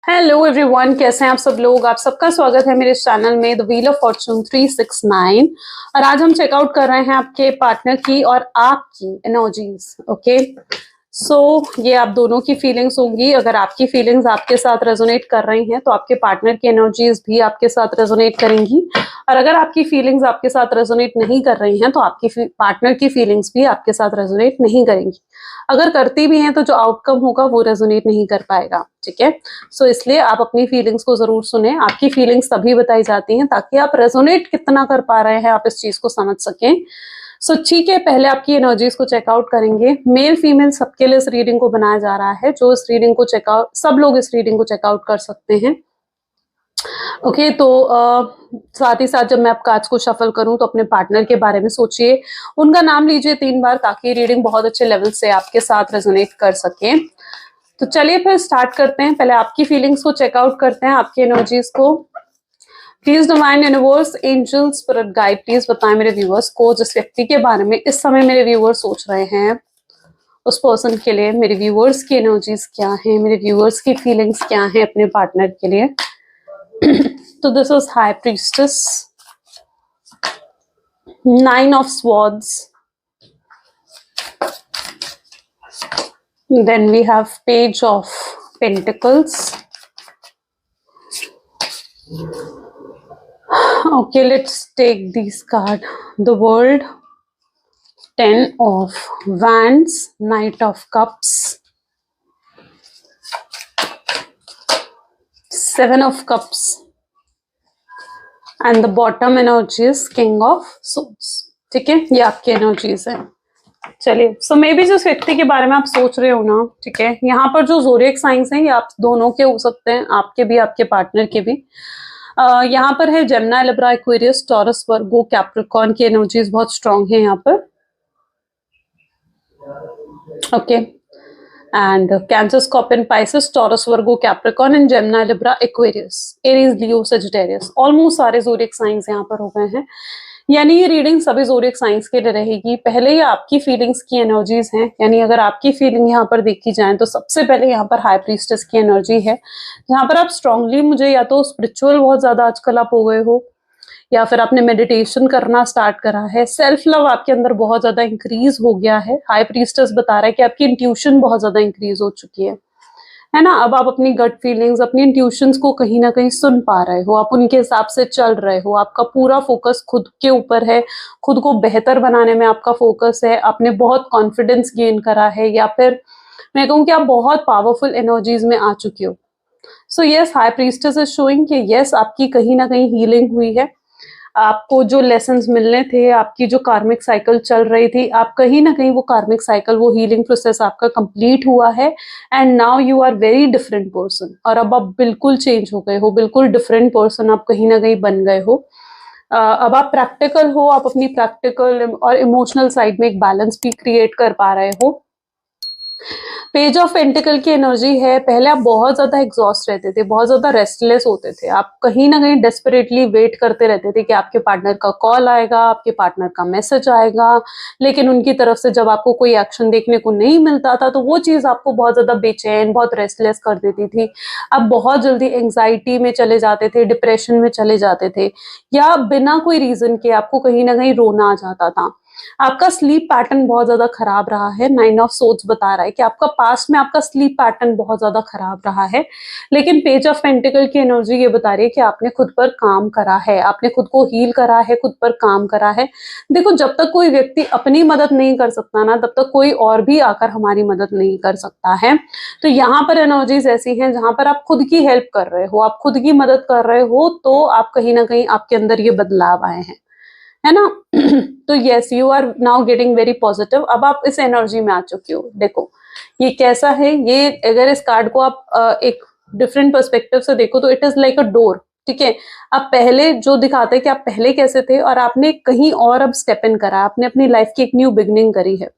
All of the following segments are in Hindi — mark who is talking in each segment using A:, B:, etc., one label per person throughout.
A: हेलो एवरीवन, कैसे हैं आप सब लोग। आप सबका स्वागत है मेरे चैनल में द व्हील ऑफ फॉर्चून 369। और आज हम चेकआउट कर रहे हैं आपके पार्टनर की और आपकी एनर्जीज। ओके, सो ये आप दोनों की फीलिंग्स होंगी। अगर आपकी फीलिंग्स आपके साथ रेजोनेट कर रही हैं तो आपके पार्टनर की एनर्जीज भी आपके साथ रेजोनेट करेंगी। और अगर आपकी फीलिंग्स आपके साथ रेजोनेट नहीं कर रही हैं तो आपकी पार्टनर की फीलिंग्स भी आपके साथ रेजोनेट नहीं करेंगी। अगर करती भी हैं तो जो आउटकम होगा वो रेजोनेट नहीं कर पाएगा। ठीक है, सो इसलिए आप अपनी फीलिंग्स को जरूर सुने। आपकी फीलिंग्स तभी बताई जाती हैं ताकि आप रेजोनेट कितना कर पा रहे हैं, आप इस चीज को समझ सकें। सो ठीक है, पहले आपकी एनर्जीज को चेकआउट करेंगे। मेल फीमेल सबके लिए इस रीडिंग को बनाया जा रहा है। जो इस रीडिंग को चेकआउट, सब लोग इस रीडिंग को चेकआउट कर सकते हैं। ओके, तो साथ ही साथ जब मैं आपका आज को शफल करूं तो अपने पार्टनर के बारे में सोचिए, उनका नाम लीजिए 3 बार ताकि रीडिंग बहुत अच्छे लेवल से आपके साथ रेजोनेट कर सके। तो चलिए फिर स्टार्ट करते हैं। पहले आपकी फीलिंग्स को चेकआउट करते हैं, आपकी एनर्जीज को। Please divine universe, angels, spirit guide, please बताएं मेरे व्यूअर्स को जिस व्यक्ति के बारे में इस समय मेरे व्यूअर्स सोच रहे हैं, उस पर्सन के लिए मेरे व्यूअर्स की एनर्जीज क्या है, मेरे व्यूअर्स की फीलिंग्स क्या है अपने पार्टनर के लिए। तो this is high priestess, 9 of swords, then we have page of pentacles. Okay, let's take these card. The world, 10 of wands, knight of cups, 7 of cups, and the bottom energy is king of swords. ठीक है, ये आपकी एनर्जीज है। चलिए, सो मे बी जिस व्यक्ति के बारे में आप सोच रहे हो ना, ठीक है, यहाँ पर जो ज़ोडिएक साइंस हैं ये आप दोनों के हो सकते हैं, आपके भी आपके पार्टनर के भी। यहाँ पर है जेमिनी, लिब्रा, एक्वेरियस, टॉरस, वर्गो, कैप्रिकॉर्न की एनर्जीज बहुत स्ट्रांग है यहाँ पर। Okay, and cancer, scorpion, Pisces, taurus, Virgo, Capricorn and Gemini, Libra, Aquarius, Aries, Leo, Sagittarius, almost सारे ज़ोडिएक साइंस यहाँ पर हो गए हैं। यानी ये रीडिंग सभी ज़ोडिएक साइंस के लिए रहेगी। पहले ये आपकी फीलिंग्स की एनर्जीज हैं, यानी अगर आपकी फीलिंग यहाँ पर देखी जाए तो सबसे पहले यहाँ पर हाई प्रीस्टेस की एनर्जी है, जहाँ पर आप स्ट्रांगली, मुझे या तो स्पिरिचुअल बहुत ज्यादा आजकल आप हो गए हो, या फिर आपने मेडिटेशन करना स्टार्ट करा है, सेल्फ लव आपके अंदर बहुत ज्यादा इंक्रीज हो गया है। हाई प्रीस्टेस बता रहा है कि आपकी इंट्यूशन बहुत ज्यादा इंक्रीज हो चुकी है ना। अब आप अपनी गट फीलिंग्स, अपनी इंट्यूशंस को कहीं ना कहीं सुन पा रहे हो, आप उनके हिसाब से चल रहे हो। आपका पूरा फोकस खुद के ऊपर है, खुद को बेहतर बनाने में आपका फोकस है। आपने बहुत कॉन्फिडेंस गेन करा है, या फिर मैं कहूँ कि आप बहुत पावरफुल एनर्जीज में आ चुके हो। So yes, high priestess is showing कि यस, आपकी कहीं ना कहीं हीलिंग हुई है। आपको जो लेसन्स मिलने थे, आपकी जो कार्मिक साइकिल चल रही थी, आप कहीं ना कहीं वो कार्मिक साइकिल, वो हीलिंग प्रोसेस आपका कंप्लीट हुआ है। And now you are very different person, और अब आप बिल्कुल चेंज हो गए हो, बिल्कुल डिफरेंट पर्सन आप कहीं ना कहीं बन गए हो। अब आप प्रैक्टिकल हो, आप अपनी प्रैक्टिकल और इमोशनल साइड में एक बैलेंस भी क्रिएट कर पा रहे हो। पेज ऑफ पेंटिकल की एनर्जी है, पहले आप बहुत ज्यादा एग्जॉस्ट रहते थे, बहुत ज्यादा रेस्टलेस होते थे, आप कहीं ना कहीं डेस्परेटली वेट करते रहते थे कि आपके पार्टनर का कॉल आएगा, आपके पार्टनर का मैसेज आएगा, लेकिन उनकी तरफ से जब आपको कोई एक्शन देखने को नहीं मिलता था तो वो चीज आपको बहुत ज्यादा बेचैन, बहुत रेस्टलेस कर देती थी। आप बहुत जल्दी एंग्जाइटी में चले जाते थे, डिप्रेशन में चले जाते थे, या बिना कोई रीजन के आपको कहीं ना कहीं रोना आ जाता था। आपका स्लीप पैटर्न बहुत ज्यादा खराब रहा है। 9 ऑफ सोर्ड्स बता रहा है कि आपका पास्ट में आपका स्लीप पैटर्न बहुत ज्यादा खराब रहा है। लेकिन पेज ऑफ पेंटिकल की एनर्जी ये बता रही है कि आपने खुद पर काम करा है, आपने खुद को हील करा है, खुद पर काम करा है। देखो, जब तक कोई व्यक्ति अपनी मदद नहीं कर सकता ना, तब तक कोई और भी आकर हमारी मदद नहीं कर सकता है। तो यहाँ पर एनर्जीज ऐसी हैं जहां पर आप खुद की हेल्प कर रहे हो, आप खुद की मदद कर रहे हो, तो आप कहीं ना कहीं आपके अंदर ये बदलाव आए हैं, है ना। तो yes, you are now getting very positive. अब आप इस एनर्जी में आ चुके हो। देखो ये कैसा है, ये अगर इस कार्ड को आप एक डिफरेंट पर्सपेक्टिव से देखो तो it is like a door. ठीक है, आप पहले जो दिखाते हैं कि आप पहले कैसे थे और आपने कहीं और अब स्टेप इन करा, आपने अपनी लाइफ की एक न्यू बिगनिंग करी है,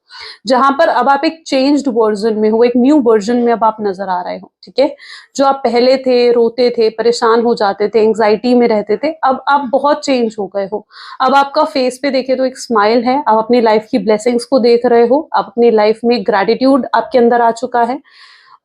A: जहां पर अब आप एक चेंज्ड वर्जन में हो, एक न्यू वर्जन में अब आप नजर आ रहे हो। ठीक है, जो आप पहले थे, रोते थे, परेशान हो जाते थे, एंग्जाइटी में रहते थे, अब आप बहुत चेंज हो गए हो। अब आपका फेस पे देखे तो एक स्माइल है, आप अपनी लाइफ की ब्लेसिंग्स को देख रहे हो, आप अपनी लाइफ में ग्रैटिट्यूड आपके अंदर आ चुका है।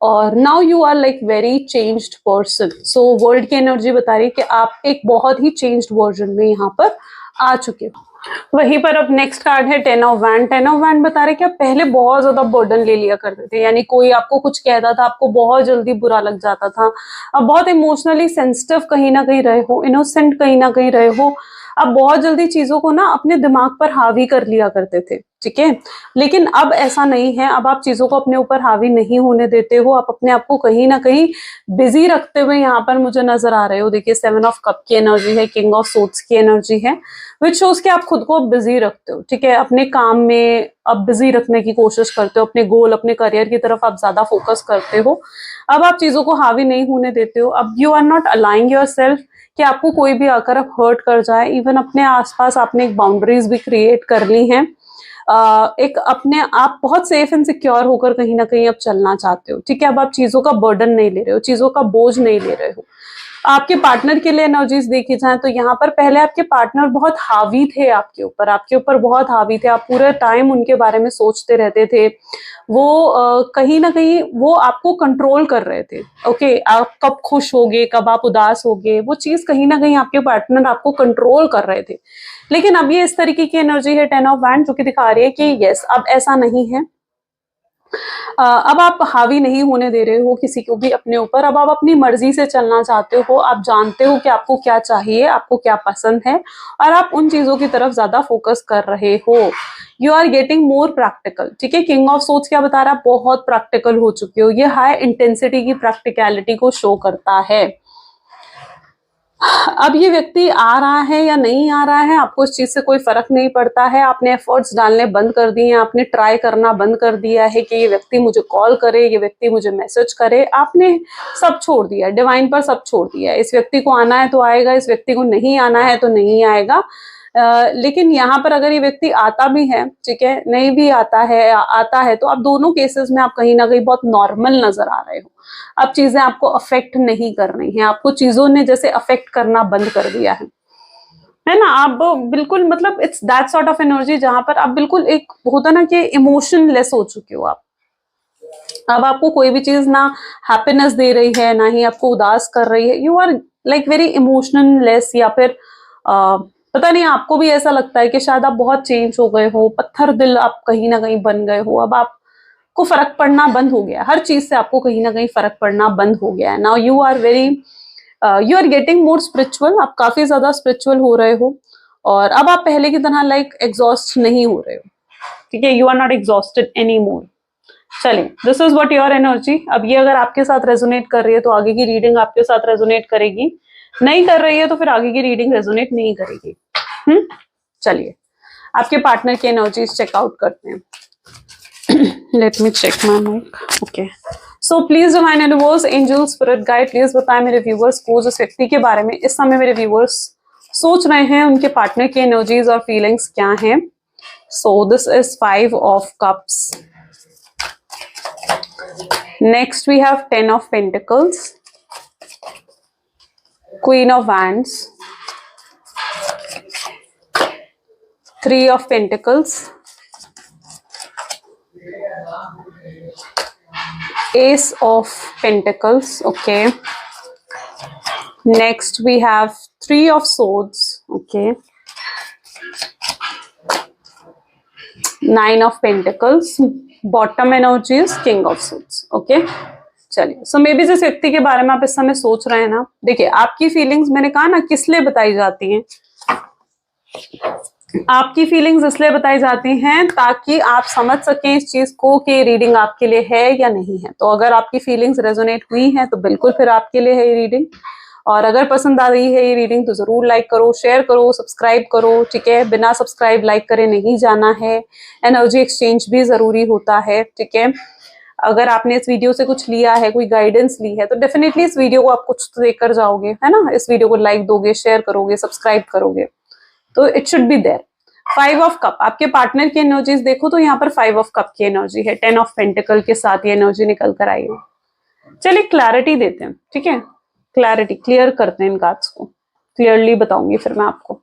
A: और now you are like very changed person. So world की एनर्जी बता रही है कि आप एक बहुत ही चेंज्ड वर्जन में यहाँ पर आ चुके हो। वहीं पर अब नेक्स्ट कार्ड है 10 ऑफ वैंड। 10 ऑफ वैंड बता रहे कि आप पहले बहुत ज्यादा बर्डन ले लिया करते थे, यानी कोई आपको कुछ कहता था आपको बहुत जल्दी बुरा लग जाता था। अब बहुत इमोशनली सेंसिटिव कहीं ना कहीं रहे हो, इनोसेंट कहीं ना कहीं रहे हो। आप बहुत जल्दी चीजों को ना अपने दिमाग पर हावी कर लिया करते थे, ठीक है। लेकिन अब ऐसा नहीं है, अब आप चीजों को अपने ऊपर हावी नहीं होने देते हो। आप अपने आप को कहीं ना कहीं बिजी रखते हुए यहाँ पर मुझे नजर आ रहे हो। देखिए 7 ऑफ कप की एनर्जी है, किंग ऑफ सोर्ड्स की एनर्जी है, विच शोज कि आप खुद को बिजी रखते हो, ठीक है। अपने काम में अब बिजी रखने की कोशिश करते हो, अपने गोल अपने करियर की तरफ आप ज्यादा फोकस करते हो। अब आप चीजों को हावी नहीं होने देते हो। अब you are not aligning yourself कि आपको कोई भी आकर अब हर्ट कर जाए। इवन अपने आसपास आपने एक बाउंड्रीज भी क्रिएट कर ली हैं। एक अपने आप बहुत सेफ एंड सिक्योर होकर कहीं ना कहीं अब चलना चाहते हो, ठीक है। अब आप चीजों का बर्डन नहीं ले रहे हो, चीजों का बोझ नहीं ले रहे हो। आपके पार्टनर के लिए एनर्जीज देखी जाए तो यहाँ पर पहले आपके पार्टनर बहुत हावी थे आपके ऊपर बहुत हावी थे। आप पूरे टाइम उनके बारे में सोचते रहते थे। वो कहीं ना कहीं वो आपको कंट्रोल कर रहे थे। ओके, आप कब खुश होगे, कब आप उदास होगे, वो चीज कहीं ना कहीं आपके पार्टनर आपको कंट्रोल कर रहे थे। लेकिन अब ये इस तरीके की एनर्जी है 10 ऑफ वैंड, जो कि दिखा रही है कि यस अब ऐसा नहीं है। अब आप हावी नहीं होने दे रहे हो किसी को भी अपने ऊपर। अब आप अपनी मर्जी से चलना चाहते हो। आप जानते हो कि आपको क्या चाहिए, आपको क्या पसंद है, और आप उन चीजों की तरफ ज्यादा फोकस कर रहे हो। You are getting more practical, ठीक है। किंग ऑफ सोर्ड्स क्या बता रहा है, बहुत प्रैक्टिकल हो चुके हो। ये हाई इंटेंसिटी की प्रैक्टिकलिटी को शो करता है। अब ये व्यक्ति आ रहा है या नहीं आ रहा है, आपको इस चीज से कोई फर्क नहीं पड़ता है। आपने एफर्ट्स डालने बंद कर दिए हैं, आपने ट्राई करना बंद कर दिया है कि ये व्यक्ति मुझे कॉल करे, ये व्यक्ति मुझे मैसेज करे। आपने सब छोड़ दिया, डिवाइन पर सब छोड़ दिया। इस व्यक्ति को आना है तो आएगा, इस व्यक्ति को नहीं आना है तो नहीं आएगा। लेकिन यहाँ पर अगर ये व्यक्ति आता भी है, ठीक है, नहीं भी आता है तो आप दोनों केसेस में आप कहीं ना कहीं बहुत नॉर्मल नजर आ रहे हो। अब चीजें आपको अफेक्ट नहीं कर रही हैं, आपको चीजों ने जैसे अफेक्ट करना बंद कर दिया है ना। आप बिल्कुल मतलब it's that sort of energy जहां पर आप बिल्कुल एक होता ना कि इमोशनलेस हो चुके हो आप। अब आपको कोई भी चीज ना हैप्पीनेस दे रही है, ना ही आपको उदास कर रही है। You are like very emotionless, या फिर पता नहीं, आपको भी ऐसा लगता है कि शायद आप बहुत चेंज हो गए हो, पत्थर दिल आप कहीं ना कहीं बन गए हो। अब आपको फर्क पड़ना बंद हो गया, हर चीज से आपको कहीं ना कहीं फर्क पड़ना बंद हो गया है। Now you are getting more spiritual, आप काफी ज्यादा स्पिरिचुअल हो रहे हो। और अब आप पहले की तरह लाइक एग्जॉस्ट नहीं हो रहे हो, ठीक है। You are not exhausted any more. चलिए, this is what your energy. अब ये अगर आपके साथ रेजोनेट कर रही है तो आगे की रीडिंग आपके साथ रेजोनेट करेगी, नहीं कर रही है तो फिर आगे की रीडिंग रेजोनेट नहीं करेगी। चलिए आपके पार्टनर की एनर्जीज चेकआउट करते हैं। Let me check my mic. Okay, so please divine universe, angel, spirit guide, please बताएं मेरे व्यूवर्स को जिस व्यक्ति के बारे में इस समय मेरे व्यूवर्स सोच रहे हैं, उनके पार्टनर की एनर्जीज और फीलिंग्स क्या हैं। So this is 5 of cups. Next we have 10 of pentacles, Queen of Wands, 3 of Pentacles, Ace of Pentacles. Okay, next we have 3 of Swords. Okay, 9 of Pentacles, bottom energy is King of Swords. Okay, चलिए, सो मे बी जिस व्यक्ति के बारे में आप इस समय सोच रहे हैं ना, देखिए आपकी फीलिंग्स मैंने कहा ना किस लिए बताई जाती हैं। आपकी फीलिंग्स इसलिए बताई जाती हैं ताकि आप समझ सकें इस चीज को कि रीडिंग आपके लिए है या नहीं है। तो अगर आपकी फीलिंग्स रेजोनेट हुई हैं तो बिल्कुल फिर आपके लिए है ये रीडिंग। और अगर पसंद आ रही है ये रीडिंग तो जरूर लाइक करो, शेयर करो, सब्सक्राइब करो, ठीक है। बिना सब्सक्राइब लाइक करे नहीं जाना है। एनर्जी एक्सचेंज भी जरूरी होता है, ठीक है। अगर आपने इस वीडियो से कुछ लिया है, कोई गाइडेंस ली है, तो डेफिनेटली इस वीडियो को आप कुछ तो देख कर जाओगे, है ना। इस वीडियो को लाइक दोगे, शेयर करोगे, सब्सक्राइब करोगे, तो it should be there. 5 of cup, आपके पार्टनर की एनर्जीज देखो तो यहाँ पर 5 ऑफ कप की एनर्जी है, 10 ऑफ पेंटिकल के साथ ये एनर्जी निकल कर आई है। चलिए क्लैरिटी देते हैं, ठीक है। क्लैरिटी क्लियर करते हैं इन कार्ड्स को, क्लियरली बताऊंगी फिर मैं आपको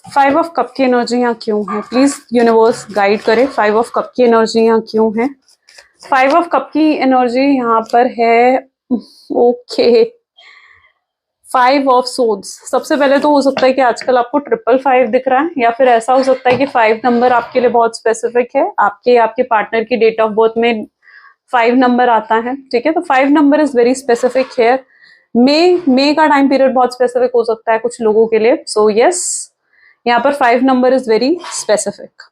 A: 5 ऑफ कप की एनर्जी यहाँ क्यों है। प्लीज यूनिवर्स गाइड करे 5 ऑफ कप की एनर्जी यहाँ क्यों है। फाइव ऑफ कप की एनर्जी यहाँ पर है। Okay, five of swords. सबसे पहले तो हो सकता है कि आजकल आपको 555 दिख रहा है, या फिर ऐसा हो सकता है कि 5 नंबर आपके लिए बहुत स्पेसिफिक है, आपके पार्टनर की डेट ऑफ बर्थ में 5 नंबर आता है। ठीक है, तो 5 number is very specific here. May का टाइम पीरियड बहुत स्पेसिफिक हो सकता है कुछ लोगों के लिए। सो यस, यहाँ पर 5 number is very specific.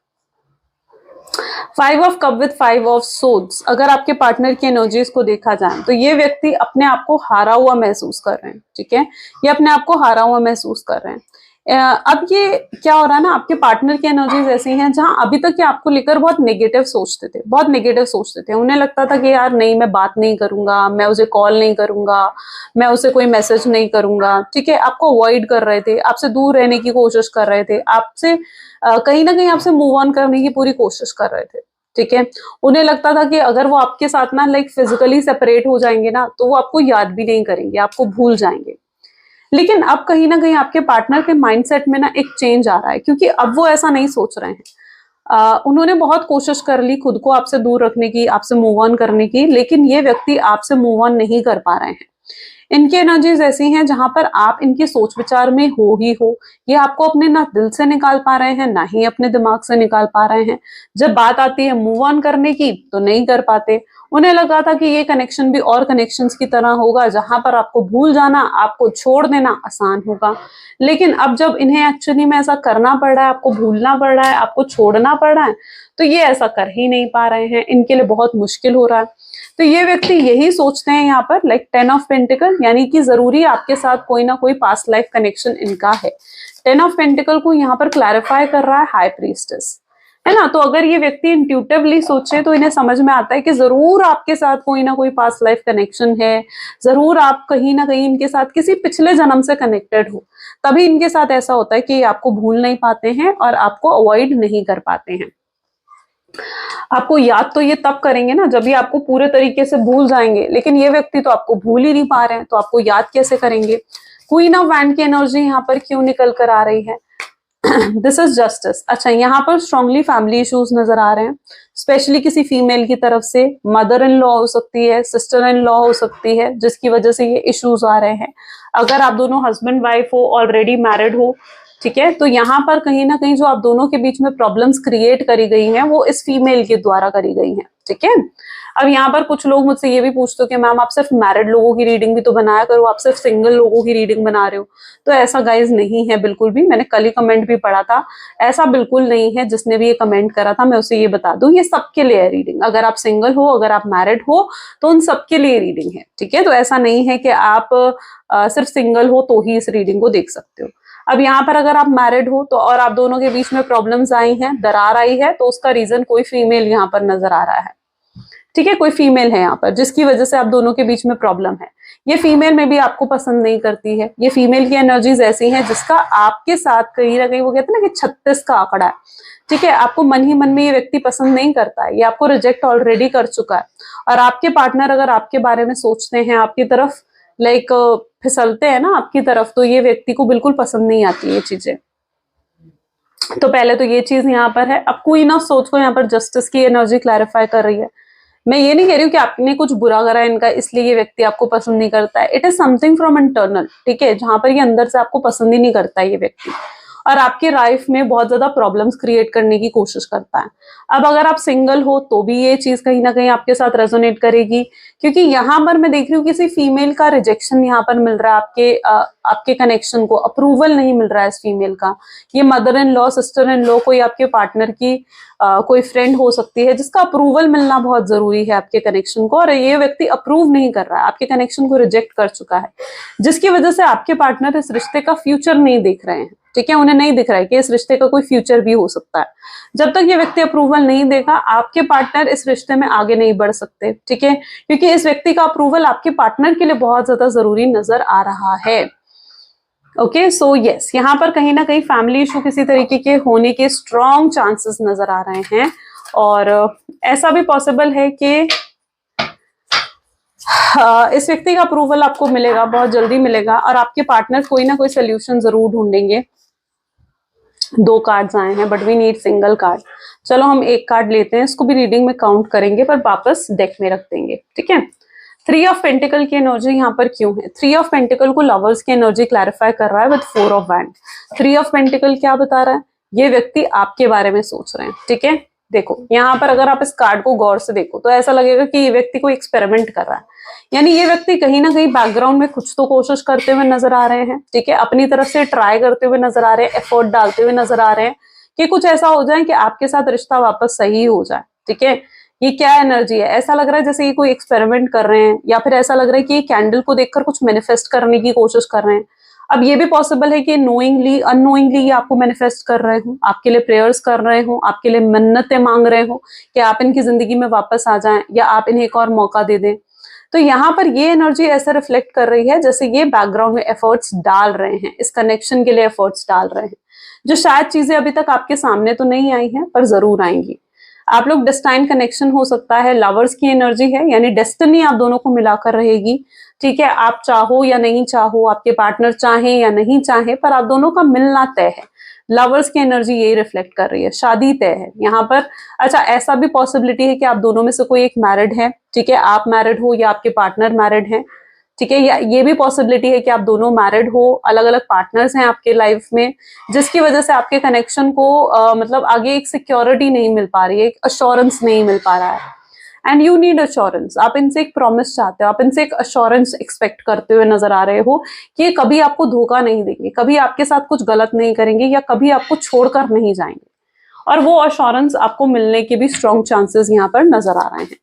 A: 5 of cup with 5 of swords. अगर आपके पार्टनर की एनर्जीज को देखा जाए तो ये व्यक्ति अपने आप को हारा हुआ महसूस कर रहे हैं। ठीक है, ये अपने आप को हारा हुआ महसूस कर रहे हैं। अब ये क्या हो रहा है ना, आपके पार्टनर की एनर्जीज ऐसी हैं जहां अभी तक ये आपको लेकर बहुत नेगेटिव सोचते थे, बहुत नेगेटिव सोचते थे। उन्हें लगता था कि यार नहीं, मैं बात नहीं करूंगा, मैं उसे कॉल नहीं करूंगा, मैं उसे कोई मैसेज नहीं करूंगा। ठीक है, आपको अवॉइड कर रहे थे, आपसे दूर रहने की कोशिश कर रहे थे, आपसे कहीं ना कहीं आपसे मूव ऑन करने की पूरी कोशिश कर रहे थे। ठीक है, उन्हें लगता था कि अगर वो आपके साथ ना लाइक फिजिकली सेपरेट हो जाएंगे ना, तो वो आपको याद भी नहीं करेंगे, आपको भूल जाएंगे। लेकिन अब कहीं ना कहीं आपके पार्टनर के माइंडसेट में ना एक चेंज आ रहा है, क्योंकि अब वो ऐसा नहीं सोच रहे हैं। उन्होंने बहुत कोशिश कर ली खुद को आपसे दूर रखने की, आपसे मूव ऑन करने की, लेकिन ये व्यक्ति आपसे मूव ऑन नहीं कर पा रहे हैं। इनकी एनर्जीज ऐसी हैं जहां पर आप इनके सोच विचार में हो ही हो। ये आपको अपने ना दिल से निकाल पा रहे हैं, ना ही अपने दिमाग से निकाल पा रहे हैं। जब बात आती है मूव ऑन करने की तो नहीं कर पाते। उन्हें लगा था कि ये कनेक्शन भी और कनेक्शंस की तरह होगा, जहां पर आपको भूल जाना, आपको छोड़ देना आसान होगा। लेकिन अब जब इन्हें एक्चुअली में ऐसा करना पड़ रहा है, आपको भूलना पड़ रहा है, आपको छोड़ना पड़ रहा है, तो ये ऐसा कर ही नहीं पा रहे हैं। इनके लिए बहुत मुश्किल हो रहा है। तो ये व्यक्ति यही सोचते हैं यहाँ पर, लाइक 10 ऑफ पेंटिकल, यानी कि जरूरी आपके साथ कोई ना कोई पास्ट लाइफ कनेक्शन इनका है। 10 ऑफ पेंटिकल को यहाँ पर क्लैरिफाई कर रहा है हाई प्रीस्टेस, है ना। तो अगर ये व्यक्ति इंट्यूटिवली सोचे तो इन्हें समझ में आता है कि जरूर आपके साथ कोई ना कोई पास्ट लाइफ कनेक्शन है, जरूर आप कहीं ना कहीं इनके साथ किसी पिछले जन्म से कनेक्टेड हो। तभी इनके साथ ऐसा होता है कि आपको भूल नहीं पाते हैं और आपको अवॉइड नहीं कर पाते हैं। आपको याद तो ये तब करेंगे ना जब ये आपको पूरे तरीके से भूल जाएंगे, लेकिन ये व्यक्ति तो आपको भूल ही नहीं पा रहे हैं, तो आपको याद कैसे करेंगे। क्वीन ऑफ वैंड की एनर्जी यहाँ पर क्यों निकल कर आ रही है? This is justice. अच्छा, यहाँ पर स्ट्रांगली फैमिली इश्यूज नजर आ रहे हैं, स्पेशली किसी फीमेल की तरफ से। मदर इन लॉ हो सकती है, सिस्टर इन लॉ हो सकती है, जिसकी वजह से ये इश्यूज आ रहे हैं। अगर आप दोनों हस्बैंड वाइफ हो, ऑलरेडी मैरिड हो, ठीक है, तो यहाँ पर कहीं ना कहीं जो आप दोनों के बीच में प्रॉब्लम्स क्रिएट करी गई हैं वो इस फीमेल के द्वारा करी गई हैं। ठीक है, अब यहाँ पर कुछ लोग मुझसे ये भी पूछते हो कि मैम आप सिर्फ मैरिड लोगों की रीडिंग भी तो बनाया करो, आप सिर्फ सिंगल लोगों की रीडिंग बना रहे हो। तो ऐसा गाइज नहीं है बिल्कुल भी। मैंने कल ही कमेंट भी पढ़ा था, ऐसा बिल्कुल नहीं है। जिसने भी ये कमेंट करा था, मैं उसे ये बता दूं, ये सबके लिए है रीडिंग। अगर आप सिंगल हो, अगर आप मैरिड हो, तो उन सबके लिए रीडिंग है। ठीक है, तो ऐसा नहीं है कि आप सिर्फ सिंगल हो तो ही इस रीडिंग को देख सकते हो। अब यहाँ पर अगर आप मैरिड हो तो और आप दोनों के बीच में प्रॉब्लम्स आई हैं, दरार आई है, तो उसका रीजन कोई फीमेल यहाँ पर नजर आ रहा है। ठीक है, कोई फीमेल है यहाँ पर जिसकी वजह से आप दोनों के बीच में प्रॉब्लम है। ये फीमेल में भी आपको पसंद नहीं करती है। ये फीमेल की एनर्जीज ऐसी हैं जिसका आपके साथ कहीं ना कहीं, वो कहते हैं ना कि 36 का आंकड़ा है। ठीक है, आपको मन ही मन में ये व्यक्ति पसंद नहीं करता है, ये आपको रिजेक्ट ऑलरेडी कर चुका है। और आपके पार्टनर अगर आपके बारे में सोचते हैं, आपकी तरफ लाइक फिसलते हैं ना आपकी तरफ, तो ये व्यक्ति को बिल्कुल पसंद नहीं आती ये चीजें। तो पहले तो ये चीज यहाँ पर है। अब क्वीन ऑफ सोच को यहाँ पर जस्टिस की एनर्जी क्लैरिफाई कर रही है। मैं ये नहीं कह रही हूँ कि आपने कुछ बुरा करा है इनका इसलिए ये व्यक्ति आपको पसंद नहीं करता है। It is something from internal. ठीक है, जहां पर ये अंदर से आपको पसंद ही नहीं करता है ये व्यक्ति, और आपकी लाइफ में बहुत ज्यादा प्रॉब्लम्स क्रिएट करने की कोशिश करता है। अब अगर आप सिंगल हो तो भी ये चीज कहीं ना कहीं आपके साथ रेजोनेट करेगी, क्योंकि यहाँ पर मैं देख रही हूँ किसी फीमेल का रिजेक्शन यहाँ पर मिल रहा है। आपके कनेक्शन को अप्रूवल नहीं मिल रहा है इस फीमेल का। ये mother in law, sister in law, कोई आपके पार्टनर की कोई फ्रेंड हो सकती है जिसका अप्रूवल मिलना बहुत जरूरी है आपके कनेक्शन को, और ये व्यक्ति अप्रूव नहीं कर रहा है, आपके कनेक्शन को रिजेक्ट कर चुका है, जिसकी वजह से आपके पार्टनर इस रिश्ते का फ्यूचर नहीं देख रहे हैं। ठीक है, उन्हें नहीं दिख रहा है कि इस रिश्ते का कोई फ्यूचर भी हो सकता है। जब तक ये व्यक्ति अप्रूवल नहीं देगा, आपके पार्टनर इस रिश्ते में आगे नहीं बढ़ सकते। ठीक है, क्योंकि इस व्यक्ति का अप्रूवल आपके पार्टनर के लिए बहुत ज्यादा जरूरी नजर आ रहा है। ओके, सो यस, यहाँ पर कहीं ना कहीं फैमिली इशू किसी तरीके के होने के स्ट्रॉन्ग चांसेस नजर आ रहे हैं, और ऐसा भी पॉसिबल है कि इस व्यक्ति का अप्रूवल आपको मिलेगा, बहुत जल्दी मिलेगा, और आपके पार्टनर कोई ना कोई सोल्यूशन जरूर ढूंढेंगे। दो कार्ड्स आए हैं but we need single card. चलो हम एक कार्ड लेते हैं, इसको भी रीडिंग में काउंट करेंगे पर वापस डेक में रख देंगे, ठीक है। थ्री ऑफ पेंटिकल की एनर्जी यहाँ पर क्यों है? थ्री ऑफ पेंटिकल को लवर्स की एनर्जी क्लैरिफाई कर रहा है with four of wand. Three of pentacle क्या बता रहा है? ये व्यक्ति आपके बारे में सोच रहे हैं, ठीक है। देखो यहाँ पर अगर आप इस कार्ड को गौर से देखो तो ऐसा लगेगा कि ये व्यक्ति कोई एक्सपेरिमेंट कर रहा है, यानी ये व्यक्ति कहीं ना कहीं बैकग्राउंड में कुछ तो कोशिश करते हुए नजर आ रहे हैं, ठीक है। अपनी तरफ से ट्राई करते हुए नजर आ रहे हैं, एफर्ट डालते हुए नजर आ रहे हैं कि कुछ ऐसा हो जाए कि आपके साथ रिश्ता वापस सही हो जाए, ठीक है। ये क्या एनर्जी है? ऐसा लग रहा है जैसे ये कोई एक्सपेरिमेंट कर रहे हैं, या फिर ऐसा लग रहा है कि ये कैंडल को देखकर कुछ मैनिफेस्ट करने की कोशिश कर रहे हैं। अब ये भी पॉसिबल है कि नोइंगली अननोइंगली ये आपको मैनिफेस्ट कर रहे हो, आपके लिए प्रेयर्स कर रहे हो, आपके लिए मन्नतें मांग रहे हो कि आप इनकी जिंदगी में वापस आ जाएं या आप इन्हें एक और मौका दे दें। तो यहाँ पर ये एनर्जी ऐसा रिफ्लेक्ट कर रही है जैसे ये बैकग्राउंड में एफर्ट्स डाल रहे हैं, इस कनेक्शन के लिए एफर्ट्स डाल रहे हैं, जो शायद चीजें अभी तक आपके सामने तो नहीं आई हैं पर जरूर आएंगी। आप लोग डेस्टाइन कनेक्शन हो सकता है, लवर्स की एनर्जी है, यानी डेस्टिनी आप दोनों को मिलाकर रहेगी, ठीक है। आप चाहो या नहीं चाहो, आपके पार्टनर चाहे या नहीं चाहे, पर आप दोनों का मिलना तय है। लवर्स की एनर्जी यही रिफ्लेक्ट कर रही है, शादी तय है यहाँ पर। अच्छा, ऐसा भी पॉसिबिलिटी है कि आप दोनों में से कोई एक मैरिड है, ठीक है, आप मैरिड हो या आपके पार्टनर मैरिड है, ठीक है। या ये भी पॉसिबिलिटी है कि आप दोनों मैरिड हो, अलग अलग पार्टनर्स हैं आपके लाइफ में, जिसकी वजह से आपके कनेक्शन को मतलब आगे एक सिक्योरिटी नहीं मिल पा रही है, एक अश्योरेंस नहीं मिल पा रहा है। एंड यू नीड अश्योरेंस, आप इनसे एक प्रॉमिस चाहते हो, आप इनसे एक अश्योरेंस एक्सपेक्ट करते हुए नजर आ रहे हो कि ये कभी आपको धोखा नहीं देंगे, कभी आपके साथ कुछ गलत नहीं करेंगे या कभी आपको छोड़कर नहीं जाएंगे। और वो अश्योरेंस आपको मिलने के भी स्ट्रॉन्ग चांसेस यहाँ पर नजर आ रहे हैं।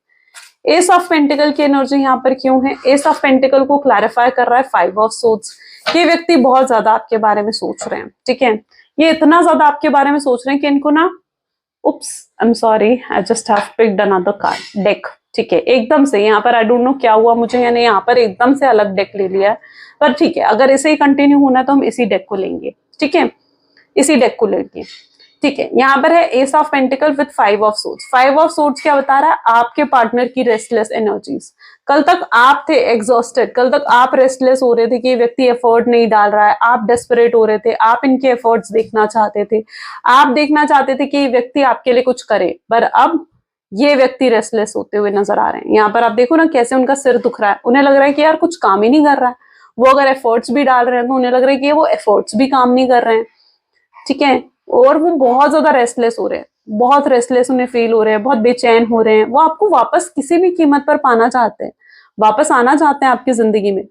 A: एस ऑफ पेंटिकल की एनर्जी यहाँ पर क्यों है? एस ऑफ पेंटिकल को क्लैरिफाई कर रहा है फाइव ऑफ सोर्ड्स। ये व्यक्ति बहुत ज्यादा आपके बारे में सोच रहे हैं, ठीक है। ये इतना ज्यादा आपके बारे में सोच रहे हैं कि इनको ना, oops I am sorry, I just have picked another card, deck, ठीक है। एकदम से यहाँ पर आई डोंट नो क्या हुआ मुझे, यानी यहाँ पर एकदम से अलग डेक ले लिया है, पर ठीक है, अगर ऐसे ही कंटिन्यू होना तो हम इसी डेक को लेंगे, ठीक है, इसी डेक को लेंगे, ठीक है। यहाँ पर है S of pentacle with five of swords. Five of swords क्या बता रहा है? आपके पार्टनर की रेस्टलेस एनर्जीज। कल तक आप थे एग्जॉस्टेड, कल तक आप रेस्टलेस हो रहे थे कि ये व्यक्ति एफर्ट नहीं डाल रहा है, आप डेस्परेट हो रहे थे, आप इनके एफर्ट्स देखना चाहते थे, आप देखना चाहते थे कि ये व्यक्ति आपके लिए कुछ करे, पर अब ये व्यक्ति रेस्टलेस होते हुए नजर आ रहे हैं। यहाँ पर आप देखो ना कैसे उनका सिर दुख रहा है, उन्हें लग रहा है कि यार कुछ काम ही नहीं कर रहा है। वो अगर एफर्ट्स भी डाल रहे हैं तो उन्हें लग रहा है कि वो एफर्ट्स भी काम नहीं कर रहे हैं, ठीक है। और वो बहुत ज्यादा रेस्टलेस हो रहे हैं, बहुत रेस्टलेस उन्हें फील हो रहे हैं, बहुत बेचैन हो रहे हैं। वो आपको वापस किसी भी कीमत पर पाना चाहते हैं, वापस आना चाहते हैं आपकी जिंदगी में।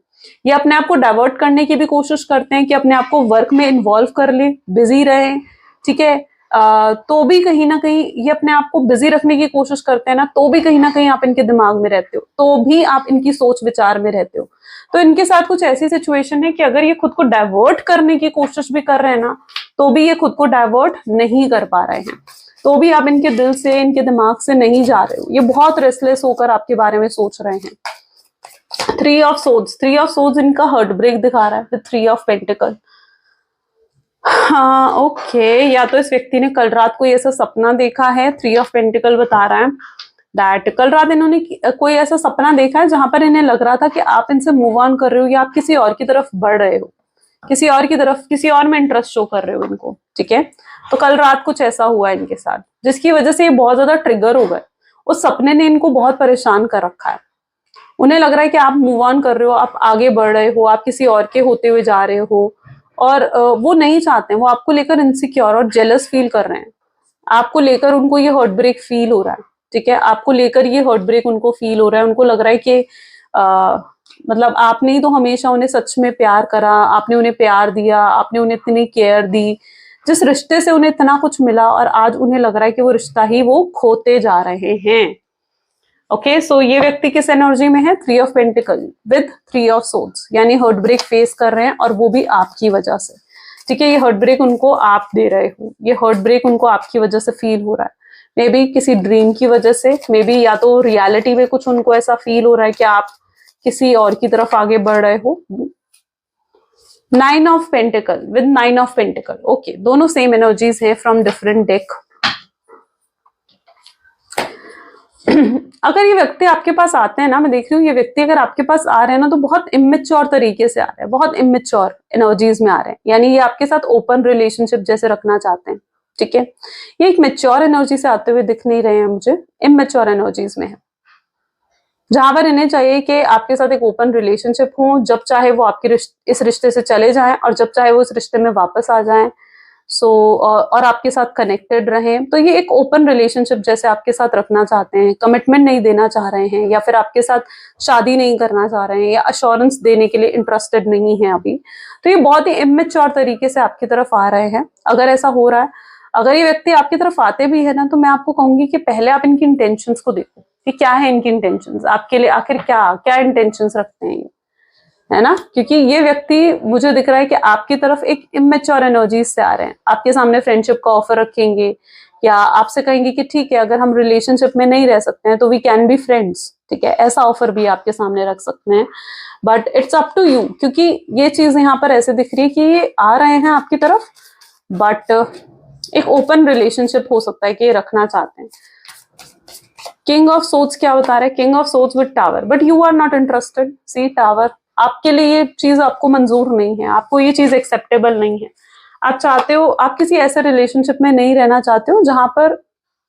A: ये अपने आप को डाइवर्ट करने की भी कोशिश करते हैं कि अपने आप को वर्क में इन्वॉल्व कर ले, बिजी रहे, ठीक है। तो भी कहीं ना कहीं ये अपने आप को बिजी रखने की कोशिश करते हैं ना, तो भी कहीं ना कहीं आप इनके दिमाग में रहते हो, तो भी आप इनकी सोच विचार में रहते हो। तो इनके साथ कुछ ऐसी सिचुएशन है कि अगर ये खुद को डाइवर्ट करने की कोशिश भी कर रहे हैं ना, तो भी ये खुद को डाइवर्ट नहीं कर पा रहे हैं, तो भी आप इनके दिल से, इनके दिमाग से नहीं जा रहे हो। ये बहुत रेस्टलेस होकर आपके बारे में सोच रहे हैं। Three of swords, three of swords इनका हार्ट ब्रेक दिखा रहा है, थ्री ऑफ पेंटिकल। हाँ ओके, या तो इस व्यक्ति ने कल रात कोई ऐसा सपना देखा है, थ्री ऑफ पेंटिकल बता रहा है दैट कल रात इन्होंने कोई ऐसा सपना देखा है जहां पर इन्हें लग रहा था कि आप इनसे मूव ऑन कर रहे हो या आप किसी और की तरफ बढ़ रहे हो, किसी और की तरफ, किसी और में इंटरेस्ट शो कर रहे हो इनको, ठीक है। तो कल रात कुछ ऐसा हुआ है इनके साथ जिसकी वजह से ये बहुत ज्यादा ट्रिगर हो गए। उस सपने ने इनको बहुत परेशान कर रखा है। उन्हें लग रहा है कि आप मूव ऑन कर रहे हो, आप आगे बढ़ रहे हो, आप किसी और के होते हुए जा रहे हो, और वो नहीं चाहते हैं, वो आपको लेकर इनसिक्योर और जेलस फील कर रहे हैं। आपको लेकर उनको ये हार्ट ब्रेक फील हो रहा है, ठीक है। आपको लेकर ये हार्ट ब्रेक उनको फील हो रहा है। उनको लग रहा है कि मतलब आपने ही तो हमेशा उन्हें सच में प्यार करा, आपने उन्हें प्यार दिया, आपने उन्हें इतनी केयर दी, जिस रिश्ते से उन्हें इतना कुछ मिला, और आज उन्हें लग रहा है कि वो रिश्ता ही वो खोते जा रहे हैं। ओके, सो ये व्यक्ति किस एनर्जी में है? Three of pentacle with three of swords, यानी हार्ट ब्रेक फेस कर रहे हैं, और वो भी आपकी वजह से, ठीक है। ये हार्ट ब्रेक उनको आप दे रहे हो, ये हार्ट ब्रेक उनको आपकी वजह से फील हो रहा है। मे बी किसी ड्रीम की वजह से, मे बी या तो रियलिटी में कुछ उनको ऐसा फील हो रहा है कि आप किसी और की तरफ आगे बढ़ रहे हो। Nine of pentacle with nine of pentacle, okay, दोनों सेम एनर्जीज हैं फ्रॉम डिफरेंट डेक। अगर ये व्यक्ति आपके पास आते हैं ना, मैं देख रही हूँ ये व्यक्ति अगर आपके पास आ रहे हैं ना तो बहुत इमेच्योर तरीके से आ रहे हैं, बहुत इमेच्योर एनर्जीज में आ रहे हैं, यानी ये आपके साथ ओपन रिलेशनशिप जैसे रखना चाहते हैं, ठीक है। ये एक मेच्योर एनर्जी से आते हुए दिख नहीं रहे हैं मुझे, इमेच्योर एनर्जीज में है, जहां पर इन्हें चाहिए कि आपके साथ एक ओपन रिलेशनशिप हो, जब चाहे वो आपके इस रिश्ते से चले जाएं और जब चाहे वो इस रिश्ते में वापस आ जाएं। और आपके साथ कनेक्टेड रहें। तो ये एक ओपन रिलेशनशिप जैसे आपके साथ रखना चाहते हैं, कमिटमेंट नहीं देना चाह रहे हैं, या फिर आपके साथ शादी नहीं करना चाह रहे हैं, या अश्योरेंस देने के लिए इंटरेस्टेड नहीं है अभी। तो ये बहुत ही इमेच्योर तरीके से आपकी तरफ आ रहे हैं। अगर ऐसा हो रहा है, अगर ये व्यक्ति आपकी तरफ आते भी है ना, तो मैं आपको कहूंगी कि पहले आप इनकी इंटेंशंस को देखो कि क्या है इनकी इंटेंशंस, आपके लिए आखिर क्या क्या इंटेंशंस रखते हैं ये, है ना। क्योंकि ये व्यक्ति मुझे दिख रहा है कि आपकी तरफ एक इमेच्योर एनर्जीज से आ रहे हैं। आपके सामने फ्रेंडशिप का ऑफर रखेंगे, या आपसे कहेंगे कि ठीक है अगर हम रिलेशनशिप में नहीं रह सकते हैं तो वी कैन बी फ्रेंड्स, ठीक है, ऐसा ऑफर भी आपके सामने रख सकते हैं। But it's up to you, क्योंकि ये चीज यहाँ पर ऐसे दिख रही है कि ये आ रहे हैं आपकी तरफ, बट एक ओपन रिलेशनशिप हो सकता है कि ये रखना चाहते हैं। किंग ऑफ सोर्ड्स क्या बता रहे हैं? King of swords with tower, but you are not interested. See tower, आपके लिए ये चीज आपको मंजूर नहीं है, आपको ये चीज एक्सेप्टेबल नहीं है। आप चाहते हो, आप किसी ऐसे रिलेशनशिप में नहीं रहना चाहते हो जहां पर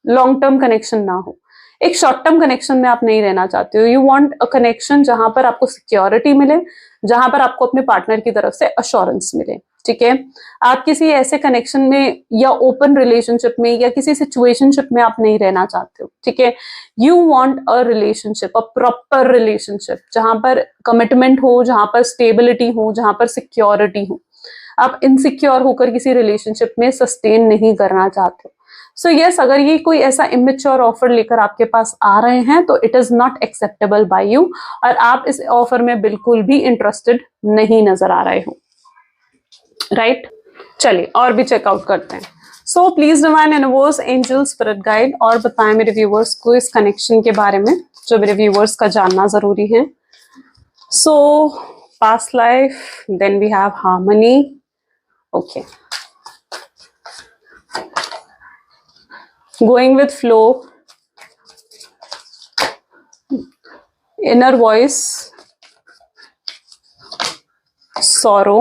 A: लॉन्ग टर्म कनेक्शन ना हो, एक शॉर्ट टर्म कनेक्शन में आप नहीं रहना चाहते हो। यू वांट अ कनेक्शन जहां पर आपको सिक्योरिटी मिले, जहां पर आपको अपने पार्टनर की तरफ से अश्योरेंस मिले, ठीक है। आप किसी ऐसे कनेक्शन में या ओपन रिलेशनशिप में या किसी सिचुएशनशिप में आप नहीं रहना चाहते हो, ठीक है। You want a relationship, a proper relationship, जहां पर कमिटमेंट हो, जहां पर स्टेबिलिटी हो, जहां पर सिक्योरिटी हो। आप इनसिक्योर होकर किसी रिलेशनशिप में सस्टेन नहीं करना चाहते हो। सो यस, अगर ये कोई ऐसा इमेच्योर ऑफर लेकर आपके पास आ रहे हैं तो it is not acceptable bye you, और आप इस ऑफर में बिल्कुल भी इंटरेस्टेड नहीं नजर आ रहे हो, राइट। चलिए और भी चेकआउट करते हैं। सो please divine universe, angel, spirit guide, और बताएं मेरे व्यूवर्स को इस कनेक्शन के बारे में जो मेरे व्यूवर्स का जानना जरूरी है। So past life, then we have harmony, okay, going with flow, inner voice, sorrow,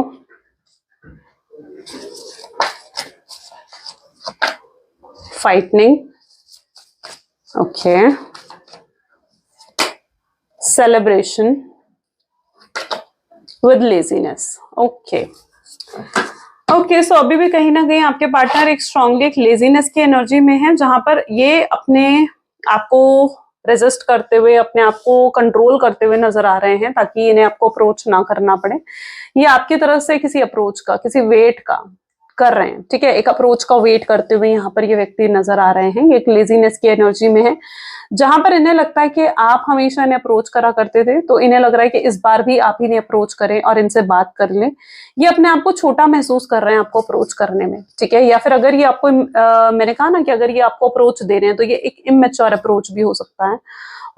A: frightening, okay, celebration with laziness, okay. Okay, so अभी भी कहीं ना कहीं आपके पार्टनर एक स्ट्रांगली एक लेजीनेस की एनर्जी में है, जहां पर ये अपने आप को रेजिस्ट करते हुए, अपने आप को कंट्रोल करते हुए नजर आ रहे हैं, ताकि इन्हें आपको अप्रोच ना करना पड़े। ये आपकी तरफ से किसी अप्रोच का, किसी वेट का कर रहे हैं, ठीक है, एक अप्रोच का वेट करते हुए यहाँ पर ये व्यक्ति नजर आ रहे हैं। ये एक लेजीनेस की एनर्जी में है, जहां पर इन्हें लगता है कि आप हमेशा इन्हें अप्रोच करा करते थे, तो इन्हें लग रहा है कि इस बार भी आप इन्हें अप्रोच करें और इनसे बात कर लें। ये अपने आप को छोटा महसूस कर रहे हैं आपको अप्रोच करने में, ठीक है। या फिर अगर ये आपको मैंने कहा ना कि अगर ये आपको अप्रोच दे रहे हैं तो ये एक इमेच्योर अप्रोच भी हो सकता है।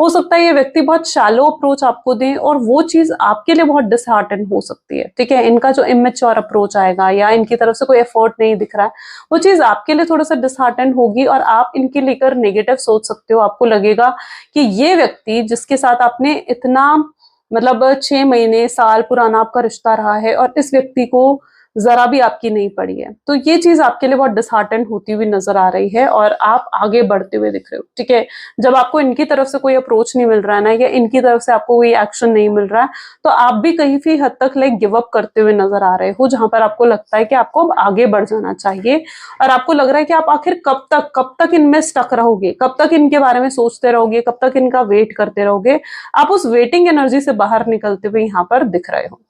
A: हो सकता है ये व्यक्ति बहुत शैलो अप्रोच आपको दे और वो चीज आपके लिए बहुत डिसहार्टन हो सकती है, ठीक है। इनका जो इमेच्योर अप्रोच आएगा या इनकी तरफ से कोई एफर्ट नहीं दिख रहा है, वो चीज आपके लिए थोड़ा सा डिसहार्टन होगी और आप इनके लेकर नेगेटिव सोच सकते हो। आपको लगेगा कि ये व्यक्ति जिसके साथ आपने इतना मतलब 6 महीने साल पुराना आपका रिश्ता रहा है और इस व्यक्ति को जरा भी आपकी नहीं पड़ी है, तो ये चीज आपके लिए बहुत डिसहार्टन होती हुई नजर आ रही है और आप आगे बढ़ते हुए दिख रहे हो, ठीक है। जब आपको इनकी तरफ से कोई अप्रोच नहीं मिल रहा है ना, या इनकी तरफ से आपको कोई एक्शन नहीं मिल रहा है, तो आप भी कहीं भी हद तक लाइक गिव अप करते हुए नजर आ रहे हो, जहां पर आपको लगता है कि आपको अब आगे बढ़ जाना चाहिए और आपको लग रहा है कि आप आखिर कब तक इनमें स्टक रहोगे, कब तक इनके बारे में सोचते रहोगे, कब तक इनका वेट करते रहोगे। आप उस वेटिंग एनर्जी से बाहर निकलते हुए यहाँ पर दिख रहे हो।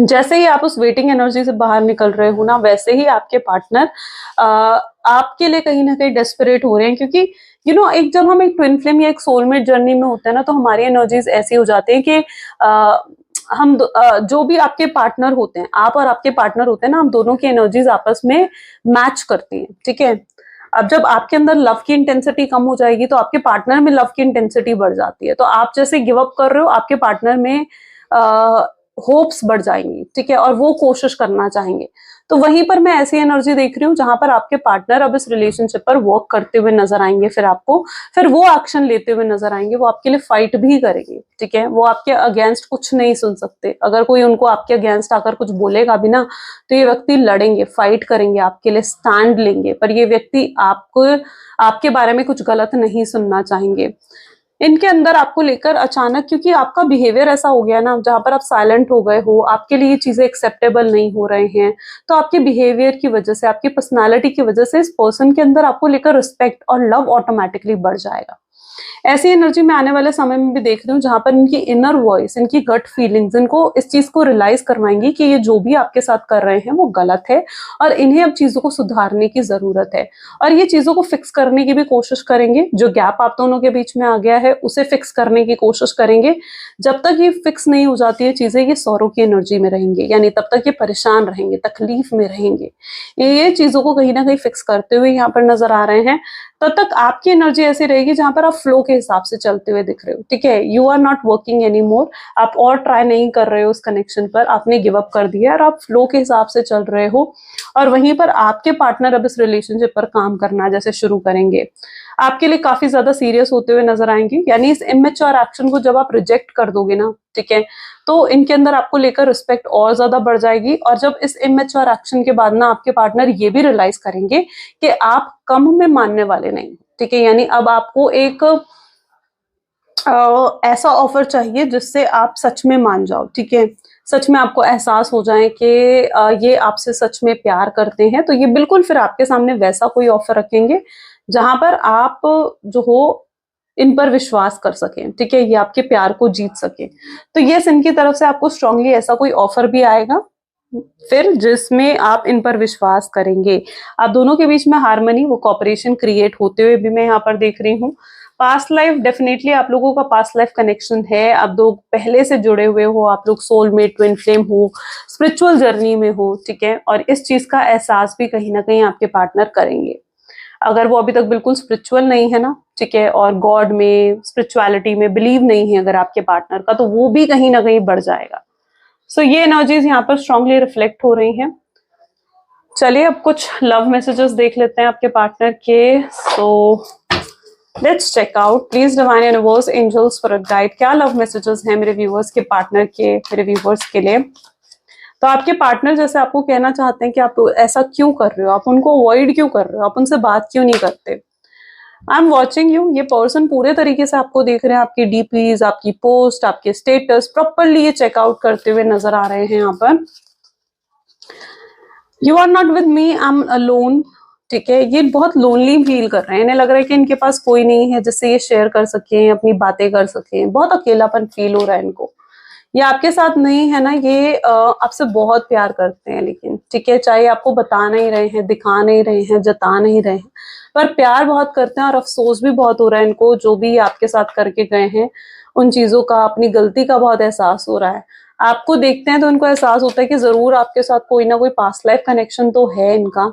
A: जैसे ही आप उस वेटिंग एनर्जी से बाहर निकल रहे हो ना, वैसे ही आपके पार्टनर आपके लिए कहीं ना कहीं डेस्परेट हो रहे हैं, क्योंकि एक जब हम एक ट्विन फ्लेम या एक सोलमेट जर्नी में होते हैं ना, तो हमारी एनर्जीज ऐसी हो जाती है कि हम जो भी आपके पार्टनर होते हैं, आप और आपके पार्टनर होते हैं ना, हम दोनों की एनर्जीज आपस में मैच करती हैं, ठीक है। अब जब आपके अंदर लव की इंटेंसिटी कम हो जाएगी तो आपके पार्टनर में लव की इंटेंसिटी बढ़ जाती है। तो आप जैसे गिव अप कर रहे हो, आपके पार्टनर में होप्स बढ़ जाएंगी, ठीक है, और वो कोशिश करना चाहेंगे। तो वहीं पर मैं ऐसी एनर्जी देख रही हूँ जहां पर आपके पार्टनर अब इस रिलेशनशिप पर वर्क करते हुए नजर आएंगे, फिर वो एक्शन लेते हुए नजर आएंगे, वो आपके लिए फाइट भी करेंगे, ठीक है, वो आपके अगेंस्ट कुछ नहीं सुन सकते। अगर कोई उनको आपके अगेंस्ट आकर कुछ बोलेगा भी ना, तो ये व्यक्ति लड़ेंगे, फाइट करेंगे, आपके लिए स्टैंड लेंगे, पर ये व्यक्ति आपको आपके बारे में कुछ गलत नहीं सुनना चाहेंगे। इनके अंदर आपको लेकर अचानक, क्योंकि आपका बिहेवियर ऐसा हो गया ना जहां पर आप साइलेंट हो गए हो, आपके लिए ये चीजें एक्सेप्टेबल नहीं हो रहे हैं, तो आपके बिहेवियर की वजह से, आपकी पर्सनालिटी की वजह से इस पर्सन के अंदर आपको लेकर रिस्पेक्ट और लव ऑटोमेटिकली बढ़ जाएगा। ऐसी एनर्जी में आने वाले समय में भी देख रही हूँ जहां पर इनकी इनर वॉइस, इनकी गट फीलिंग्स इनको इस चीज को रियलाइज करवाएंगी कि ये जो भी आपके साथ कर रहे हैं वो गलत है और इन्हें अब चीजों को सुधारने की जरूरत है, और ये चीजों को फिक्स करने की भी कोशिश करेंगे। जो गैप आप दोनों के बीच में आ गया है उसे फिक्स करने की कोशिश करेंगे। जब तक ये फिक्स नहीं हो जाती है चीजें, ये सौरों की एनर्जी में रहेंगे, यानी तब तक ये परेशान रहेंगे, तकलीफ में रहेंगे। ये चीजों को कहीं ना कहीं फिक्स करते हुए यहाँ पर नजर आ रहे हैं। तब तक आपकी एनर्जी ऐसी रहेगी जहां पर आप फ्लो के हिसाब से चलते हुए दिख रहे हो, ठीक है, you are not working any more, आप और ट्राई नहीं कर रहे हो उस कनेक्शन पर, आपने गिव अप कर दिया और आप फ्लो के हिसाब से चल रहे हो। और वहीं पर आपके पार्टनर अब इस रिलेशनशिप पर काम करना जैसे शुरू करेंगे, आपके लिए काफी ज्यादा सीरियस होते हुए नजर आएंगे। यानी इस इमेच्योर एक्शन को जब आप रिजेक्ट कर दोगे ना, ठीक है, तो इनके अंदर आपको लेकर रिस्पेक्ट और ज्यादा बढ़ जाएगी। और जब इस इमेच्योर एक्शन के बाद ना आपके पार्टनर ये भी रियलाइज करेंगे कि आप कम में मानने वाले नहीं, ठीक है, यानी अब आपको एक ऐसा ऑफर चाहिए जिससे आप सच में मान जाओ, ठीक है, सच में आपको एहसास हो जाए कि ये आपसे सच में प्यार करते हैं। तो ये बिल्कुल फिर आपके सामने वैसा कोई ऑफर रखेंगे जहां पर आप जो हो इन पर विश्वास कर सकें, ठीक है, ये आपके प्यार को जीत सके। तो यस, इनकी तरफ से आपको स्ट्रांगली ऐसा कोई ऑफर भी आएगा फिर जिसमें आप इन पर विश्वास करेंगे। आप दोनों के बीच में हार्मनी, वो कॉपरेशन क्रिएट होते हुए भी मैं यहाँ पर देख रही हूँ। पास्ट लाइफ, डेफिनेटली आप लोगों का पास्ट लाइफ कनेक्शन है, आप दो पहले से जुड़े हुए हो, आप लोग सोलमेट, ट्विन फ्लेम हो, स्पिरिचुअल जर्नी में हो, ठीक है, और इस चीज का एहसास भी कहीं ना कहीं आपके पार्टनर करेंगे। अगर वो अभी तक बिल्कुल स्पिरिचुअल नहीं है ना, ठीक है, और गॉड में, स्पिरिचुअलिटी में बिलीव नहीं है अगर आपके पार्टनर का, तो वो भी कहीं ना कहीं बढ़ जाएगा। सो ये एनर्जीज यहाँ पर स्ट्रांगली रिफ्लेक्ट हो रही हैं। चलिए अब कुछ लव मैसेजेस देख लेते हैं आपके पार्टनर के। So let's check out, please divine universe, angels, spirit guide, क्या लव मैसेजेस हैं मेरे व्यूअर्स के पार्टनर के, मेरे व्यूअर्स के लिए। तो आपके पार्टनर जैसे आपको कहना चाहते हैं कि आप ऐसा क्यों कर रहे हो, आप उनको अवॉइड क्यों कर रहे हो, आप उनसे बात क्यों नहीं करते। आई एम वॉचिंग यू, ये पर्सन पूरे तरीके से आपको देख रहे हैं, आपकी डीपीज, आपकी पोस्ट, आपके स्टेटस प्रॉपरली ये चेकआउट करते हुए नजर आ रहे हैं यहाँ पर। You are not with me, I am alone, ठीक है, ये बहुत लोनली फील कर रहे हैं, इन्हें लग रहा है कि इनके पास कोई नहीं है जिससे ये शेयर कर सके, अपनी बातें कर सके, बहुत अकेलापन फील हो रहा है इनको। ये आपके साथ नहीं है ना, ये आपसे बहुत प्यार करते हैं, लेकिन ठीक है, चाहे आपको बता नहीं रहे हैं, दिखा नहीं रहे हैं, जता नहीं रहे हैं, पर प्यार बहुत करते हैं और अफसोस भी बहुत हो रहा है इनको, जो भी आपके साथ करके गए हैं उन चीजों का, अपनी गलती का बहुत एहसास हो रहा है। आपको देखते हैं तो इनको एहसास होता है कि जरूर आपके साथ कोई ना कोई पास्ट लाइफ कनेक्शन तो है इनका,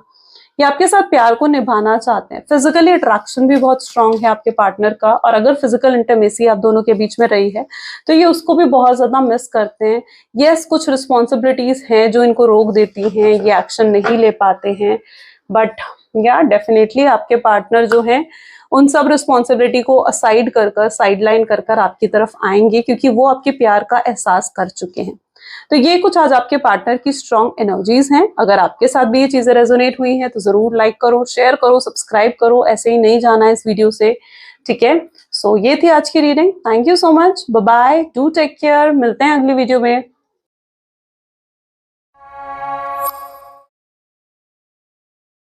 A: ये आपके साथ प्यार को निभाना चाहते हैं। फिजिकली अट्रैक्शन भी बहुत स्ट्रांग है आपके पार्टनर का, और अगर फिजिकल इंटीमेसी आप दोनों के बीच में रही है तो ये उसको भी बहुत ज्यादा मिस करते हैं। यस, कुछ रिस्पॉन्सिबिलिटीज हैं जो इनको रोक देती हैं, ये एक्शन नहीं ले पाते हैं, बट या डेफिनेटली आपके पार्टनर जो हैं उन सब रिस्पॉन्सिबिलिटी को असाइड कर साइडलाइन कर आपकी तरफ आएंगे, क्योंकि वो आपके प्यार का एहसास कर चुके हैं। तो ये कुछ आज आपके पार्टनर की स्ट्रॉन्ग एनर्जीज हैं। अगर आपके साथ भी ये चीजें रेजोनेट हुई हैं तो जरूर लाइक करो, शेयर करो, सब्सक्राइब करो, ऐसे ही नहीं जाना है इस वीडियो से, ठीक है। सो ये थी आज की reading. Thank you so much, bye bye, do take care, मिलते हैं अगली वीडियो में।